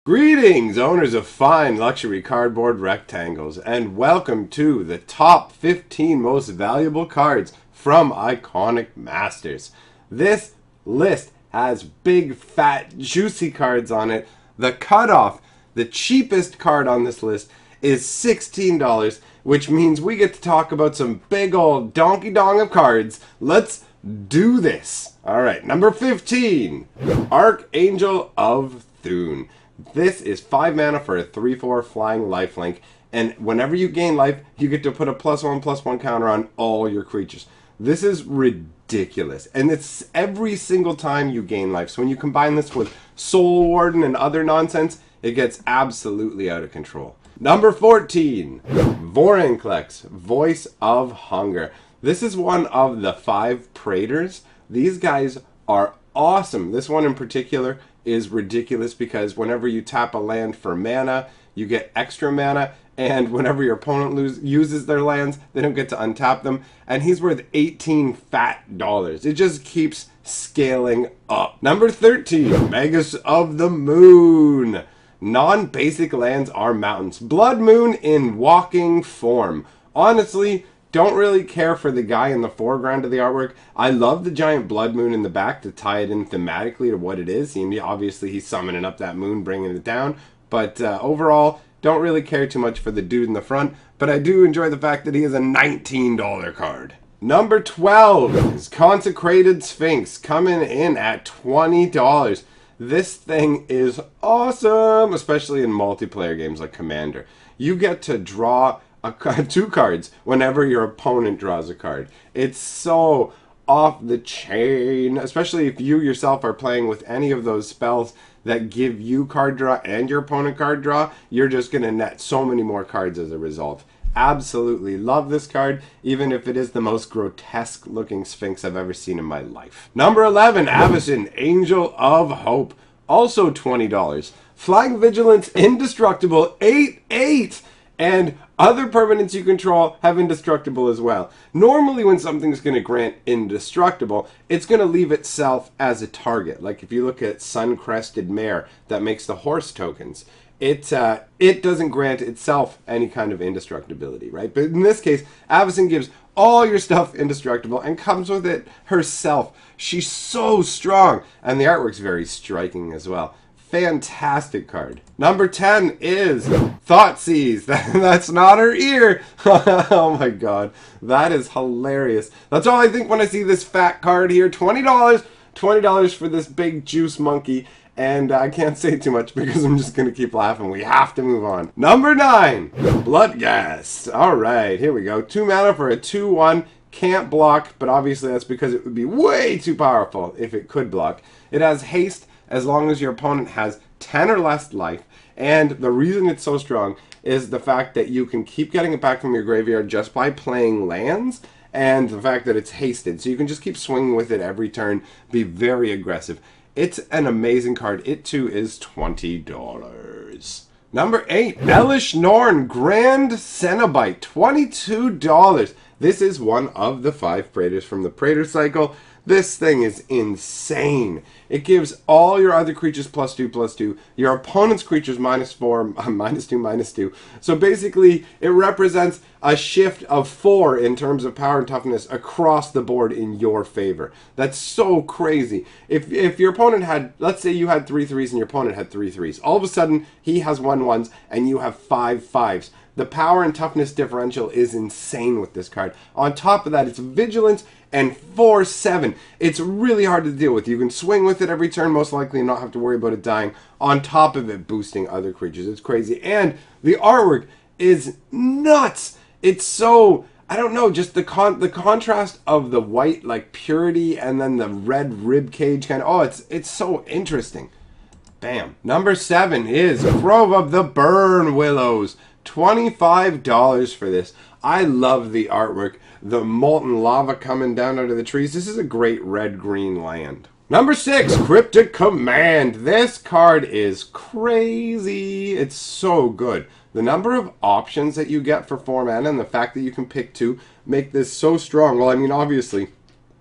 Greetings, owners of fine luxury cardboard rectangles, and welcome to the top 15 most valuable cards from Iconic Masters. This list has big, fat, juicy cards on it. The cutoff, the cheapest card on this list, is $16, which means we get to talk about some big old donkey dong of cards. Let's do this. Alright, number 15, Archangel of Thule. This is 5 mana for a 3/4 flying lifelink, and whenever you gain life, you get to put a +1/+1 counter on all your creatures. This is ridiculous, and it's every single time you gain life. So when you combine this with Soul Warden and other nonsense, it gets absolutely out of control. Number 14, Vorinlex, Voice of Hunger. This is one of the 5 Praetors. These guys are awesome. This one in particular is ridiculous because whenever you tap a land for mana, you get extra mana, and whenever your opponent uses their lands, they don't get to untap them, and he's worth 18 fat dollars. It just keeps scaling up. Number 13, Magus of the Moon. Non-basic lands are mountains. Blood Moon in walking form. Honestly, don't really care for the guy in the foreground of the artwork. I love the giant blood moon in the back to tie it in thematically to what it is. Obviously, he's summoning up that moon, bringing it down. But overall, don't really care too much for the dude in the front. But I do enjoy the fact that he is a $19 card. Number 12 is Consecrated Sphinx, coming in at $20. This thing is awesome, especially in multiplayer games like Commander. You get to draw 2 cards whenever your opponent draws a card. It's so off the chain, especially if you yourself are playing with any of those spells that give you card draw and your opponent card draw. You're just going to net so many more cards as a result. Absolutely love this card, even if it is the most grotesque looking Sphinx I've ever seen in my life. Number 11, Avacyn, Angel of Hope, also $20. Flying Vigilance, Indestructible, 8/8. And other permanents you control have Indestructible as well. Normally when something's going to grant Indestructible, it's going to leave itself as a target. Like if you look at Sun-Crested Mare that makes the horse tokens, it doesn't grant itself any kind of indestructibility, right? But in this case, Avacyn gives all your stuff indestructible and comes with it herself. She's so strong, and the artwork's very striking as well. Fantastic card. Number 10 is Thoughtseize. That's not her ear. Oh my god. That is hilarious. That's all I think when I see this fat card here. $20. $20 for this big juice monkey. And I can't say too much because I'm just going to keep laughing. We have to move on. Number 9, Bloodghast. Alright, here we go. 2 mana for a 2/1. Can't block, but obviously that's because it would be way too powerful if it could block. It has haste as long as your opponent has 10 or less life, and the reason it's so strong is the fact that you can keep getting it back from your graveyard just by playing lands, and the fact that it's hasted, so you can just keep swinging with it every turn, be very aggressive. It's an amazing card. It too is $20. Number 8, Elesh Norn, Grand Cenobite, $22. This is one of the 5 Praetors from the Praetor cycle. This thing is insane. It gives all your other creatures +2/+2, your opponent's creatures -4, -2/-2. So basically, it represents a shift of 4 in terms of power and toughness across the board in your favor. That's so crazy. If your opponent had, let's say you had 3 3s and your opponent had 3 3s, all of a sudden he has 1 1s and you have 5 5s. The power and toughness differential is insane with this card. On top of that, it's Vigilance and 4/7. It's really hard to deal with. You can swing with it every turn, most likely, and not have to worry about it dying. On top of it, boosting other creatures. It's crazy. And the artwork is nuts. It's so, I don't know, just the contrast of the white, like, purity, and then the red rib cage kind of, oh, it's so interesting. Bam. Number 7 is Grove of the Burnwillows. $25 for this. I love the artwork. The molten lava coming down out of the trees. This is a great red-green land. Number 6, Cryptic Command. This card is crazy. It's so good. The number of options that you get for 4 mana and the fact that you can pick 2 make this so strong. Well, I mean, obviously,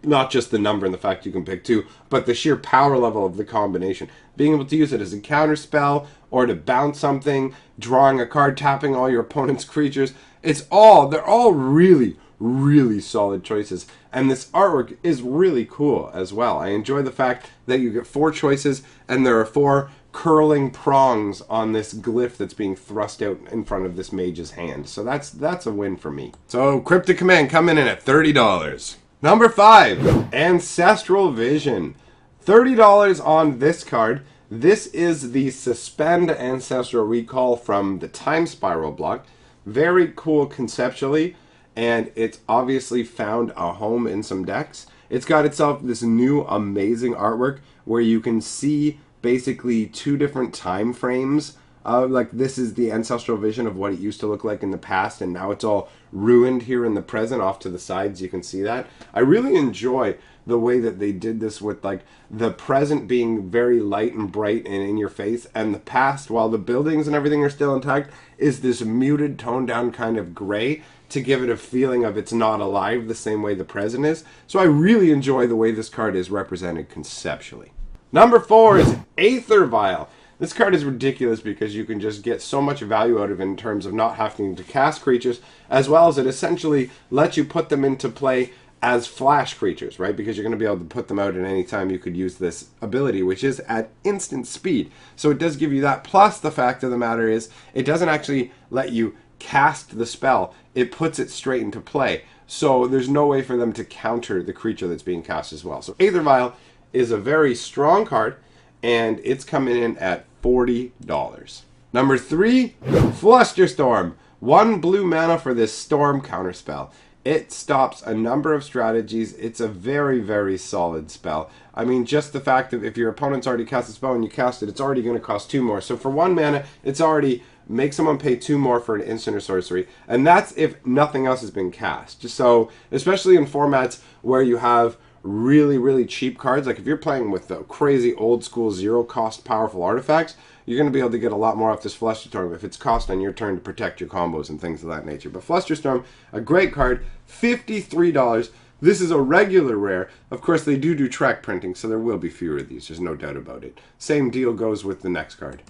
Not just the number and the fact you can pick two, but the sheer power level of the combination. Being able to use it as a counter spell, or to bounce something, drawing a card, tapping all your opponent's creatures. They're all really, really solid choices. And this artwork is really cool as well. I enjoy the fact that you get 4 choices, and there are 4 curling prongs on this glyph that's being thrust out in front of this mage's hand. So that's a win for me. So Cryptic Command coming in at $30. Number 5, Ancestral Vision. $30 on this card. This is the Suspend Ancestral Recall from the Time Spiral block. Very cool conceptually, and it's obviously found a home in some decks. It's got itself this new amazing artwork where you can see basically 2 different time frames. Like this is the ancestral vision of what it used to look like in the past, and now it's all ruined here in the present. Off to the sides you can see that. I really enjoy the way that they did this with like the present being very light and bright and in your face, and the past, while the buildings and everything are still intact, is this muted, toned down kind of gray to give it a feeling of it's not alive the same way the present is. So I really enjoy the way this card is represented conceptually. Number 4 is Aether Vial. This card is ridiculous because you can just get so much value out of it in terms of not having to cast creatures, as well as it essentially lets you put them into play as flash creatures, right? Because you're going to be able to put them out at any time you could use this ability, which is at instant speed. So it does give you that. Plus the fact of the matter is it doesn't actually let you cast the spell. It puts it straight into play. So there's no way for them to counter the creature that's being cast as well. So Aether Vial is a very strong card, and it's coming in at $40. Number 3, Flusterstorm. 1 blue mana for this storm counterspell. It stops a number of strategies. It's a very, very solid spell. I mean, just the fact that if your opponent's already cast a spell and you cast it, it's already going to cost 2 more. So for 1 mana, it's already make someone pay 2 more for an instant or sorcery. And that's if nothing else has been cast. So, especially in formats where you have really, really cheap cards, like if you're playing with the crazy old school 0-cost powerful artifacts, you're going to be able to get a lot more off this Flusterstorm if it's cost on your turn to protect your combos and things of that nature. But Flusterstorm, a great card, $53. This is a regular rare. Of course, they do track printing, so there will be fewer of these. There's no doubt about it. Same deal goes with the next card.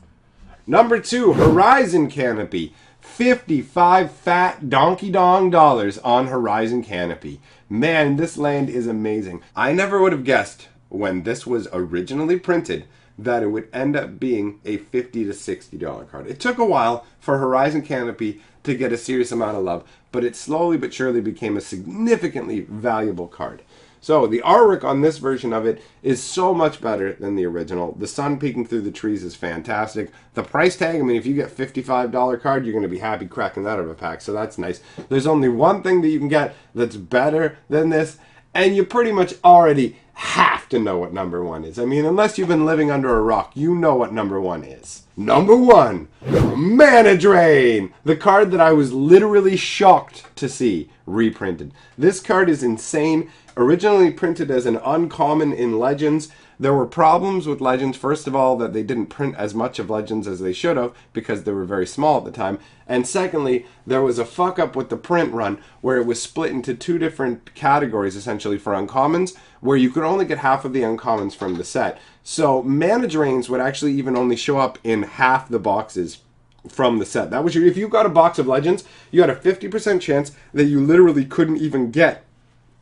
Number 2, Horizon Canopy. 55 fat donkey dong dollars on Horizon Canopy. Man, this land is amazing. I never would have guessed when this was originally printed that it would end up being a $50 to $60 card. It took a while for Horizon Canopy to get a serious amount of love, but it slowly but surely became a significantly valuable card. So the artwork on this version of it is so much better than the original. The sun peeking through the trees is fantastic. The price tag, I mean, if you get $55 card, you're going to be happy cracking that out of a pack, so that's nice. There's only one thing that you can get that's better than this, and you pretty much already have to know what number 1 is. I mean, unless you've been living under a rock, you know what number 1 is. Number 1, Mana Drain! The card that I was literally shocked to see reprinted. This card is insane. Originally printed as an uncommon in Legends. There were problems with Legends. First of all, that they didn't print as much of Legends as they should have because they were very small at the time. And secondly, there was a fuck up with the print run where it was split into 2 different categories essentially for uncommons, where you could only get half of the uncommons from the set. So Mana Drains would actually even only show up in half the boxes from the set. That was if you got a box of Legends, you had a 50% chance that you literally couldn't even get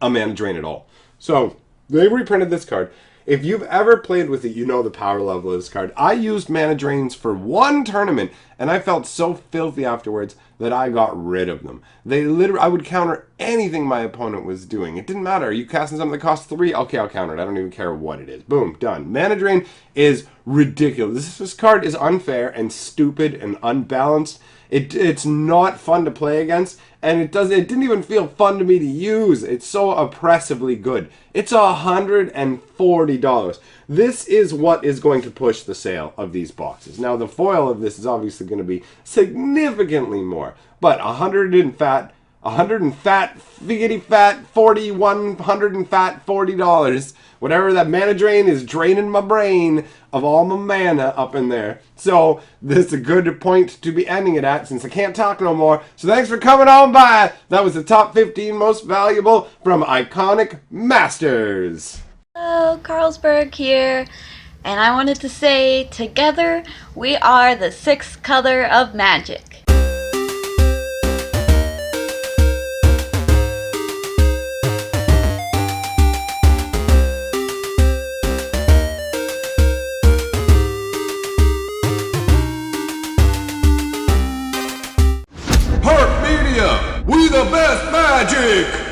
a Mana Drain at all. So they reprinted this card. If you've ever played with it, you know the power level of this card. I used Mana Drains for 1 tournament, and I felt so filthy afterwards that I got rid of them. I would counter anything my opponent was doing. It didn't matter. Are you casting something that costs 3? Okay, I'll counter it. I don't even care what it is. Boom, done. Mana Drain is ridiculous. This card is unfair and stupid and unbalanced. It's not fun to play against, and it didn't even feel fun to me to use. It's so oppressively good. It's $140. This is what is going to push the sale of these boxes. Now, the foil of this is obviously going to be significantly more, but 100 and fat $100 and fat, figgity fat, 40, $100 and fat, $40. Whatever that mana drain is draining my brain of all my mana up in there. So this is a good point to be ending it at since I can't talk no more. So thanks for coming on by. That was the top 15 most valuable from Iconic Masters. Hello, Carlsberg here. And I wanted to say, together we are the sixth color of magic. We the best magic!